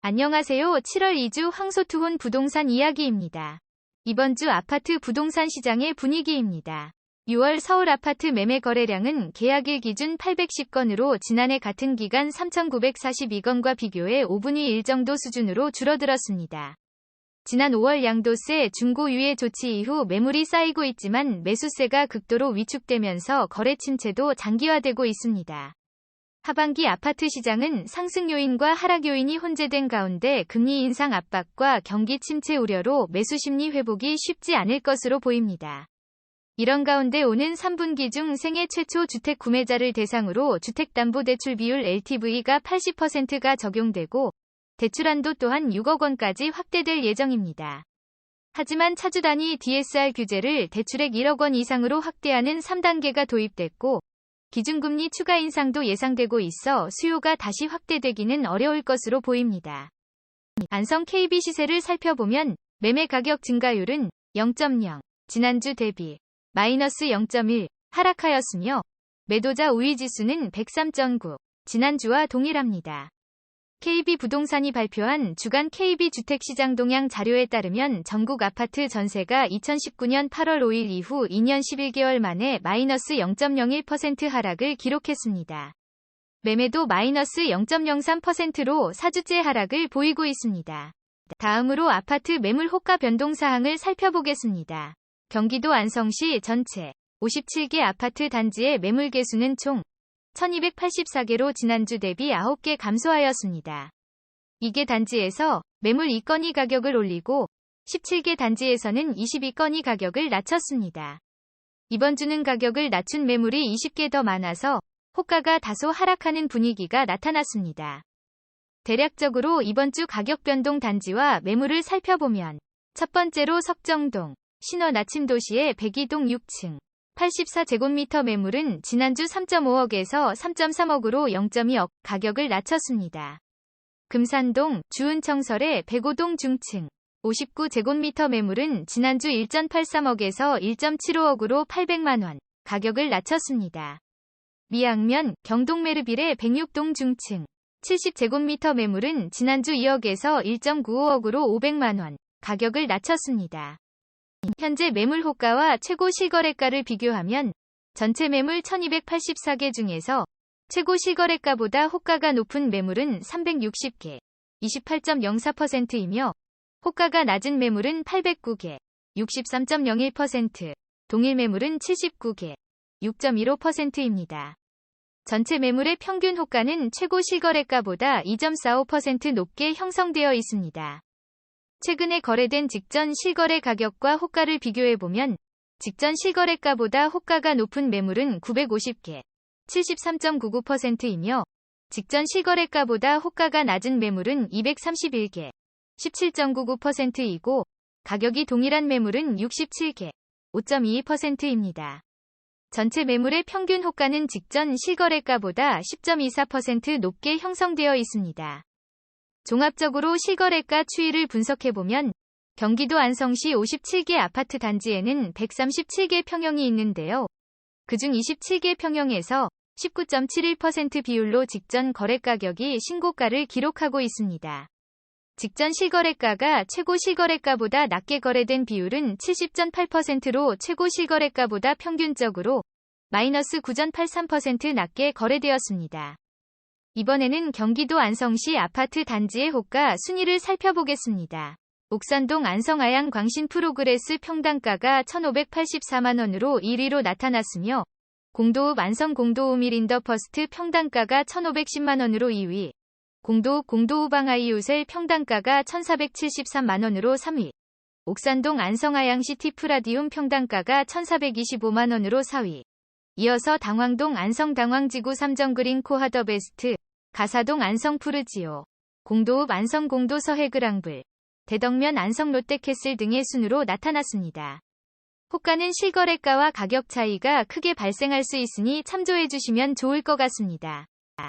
안녕하세요. 7월 2주 황소투혼 부동산 이야기입니다. 이번 주 아파트 부동산 시장의 분위기입니다. 6월 서울 아파트 매매 거래량은 계약일 기준 810건으로 지난해 같은 기간 3,942건과 비교해 5분의 1 정도 수준으로 줄어들었습니다. 지난 5월 양도세 중고 유예 조치 이후 매물이 쌓이고 있지만 매수세가 극도로 위축되면서 거래 침체도 장기화되고 있습니다. 하반기 아파트 시장은 상승 요인과 하락 요인이 혼재된 가운데 금리 인상 압박과 경기 침체 우려로 매수 심리 회복이 쉽지 않을 것으로 보입니다. 이런 가운데 오는 3분기 중 생애 최초 주택 구매자를 대상으로 주택담보대출 비율 LTV가 80%가 적용되고 대출 한도 또한 6억 원까지 확대될 예정입니다. 하지만 차주 단위 DSR 규제를 대출액 1억 원 이상으로 확대하는 3단계가 도입됐고 기준금리 추가 인상도 예상되고 있어 수요가 다시 확대되기는 어려울 것으로 보입니다. 안성 KB 시세를 살펴보면 매매 가격 증가율은 0.0, 지난주 대비 마이너스 0.1 하락하였으며 매도자 우위 지수는 103.9, 지난주와 동일합니다. KB부동산이 발표한 주간 KB주택시장 동향 자료에 따르면 전국 아파트 전세가 2019년 8월 5일 이후 2년 11개월 만에 마이너스 0.01% 하락을 기록했습니다. 매매도 마이너스 0.03%로 4주째 하락을 보이고 있습니다. 다음으로 아파트 매물 호가 변동 사항을 살펴보겠습니다. 경기도 안성시 전체 57개 아파트 단지의 매물 개수는 총 1284개로 지난주 대비 9개 감소하였습니다. 2개 단지에서 매물 2건이 가격을 올리고 17개 단지에서는 22건이 가격을 낮췄습니다. 이번 주는 가격을 낮춘 매물이 20개 더 많아서 호가가 다소 하락하는 분위기가 나타났습니다. 대략적으로 이번 주 가격 변동 단지와 매물을 살펴보면 첫 번째로 석정동, 신원 아침도시의 102동 6층. 84제곱미터 매물은 지난주 3.5억에서 3.3억으로 0.2억 가격을 낮췄습니다. 금산동, 주은청설의 105동 중층 59제곱미터 매물은 지난주 1.83억에서 1.75억으로 800만원 가격을 낮췄습니다. 미양면, 경동메르빌의 106동 중층 70제곱미터 매물은 지난주 2억에서 1.95억으로 500만원 가격을 낮췄습니다. 현재 매물 호가와 최고 실거래가를 비교하면 전체 매물 1284개 중에서 최고 실거래가보다 호가가 높은 매물은 360개, 28.04%이며 호가가 낮은 매물은 809개, 63.01%, 동일 매물은 79개, 6.15%입니다. 전체 매물의 평균 호가는 최고 실거래가보다 2.45% 높게 형성되어 있습니다. 최근에 거래된 직전 실거래 가격과 호가를 비교해보면 직전 실거래가보다 호가가 높은 매물은 950개, 73.99%이며 직전 실거래가보다 호가가 낮은 매물은 231개, 17.99%이고 가격이 동일한 매물은 67개, 5.22%입니다. 전체 매물의 평균 호가는 직전 실거래가보다 10.24% 높게 형성되어 있습니다. 종합적으로 실거래가 추이를 분석해보면 경기도 안성시 57개 아파트 단지에는 137개 평형이 있는데요. 그중 27개 평형에서 19.71% 비율로 직전 거래가격이 신고가를 기록하고 있습니다. 직전 실거래가가 최고 실거래가보다 낮게 거래된 비율은 70.8%로 최고 실거래가보다 평균적으로 마이너스 9.83% 낮게 거래되었습니다. 이번에는 경기도 안성시 아파트 단지의 호가 순위를 살펴보겠습니다. 옥산동 안성아양 광신 프로그레스 평당가가 1,584만원으로 1위로 나타났으며 공도읍 안성 공도읍 일인더퍼스트 평당가가 1,510만원으로 2위, 공도읍 공도읍 앙아이우셀 평당가가 1,473만원으로 3위, 옥산동 안성아양 시티프라디움 평당가가 1,425만원으로 4위, 이어서 당황동 안성 당황지구 삼정그린 코하더베스트, 가사동 안성 푸르지오, 공도읍 안성 공도 서해그랑블, 대덕면 안성 롯데캐슬 등의 순으로 나타났습니다. 호가는 실거래가와 가격 차이가 크게 발생할 수 있으니 참조해 주시면 좋을 것 같습니다.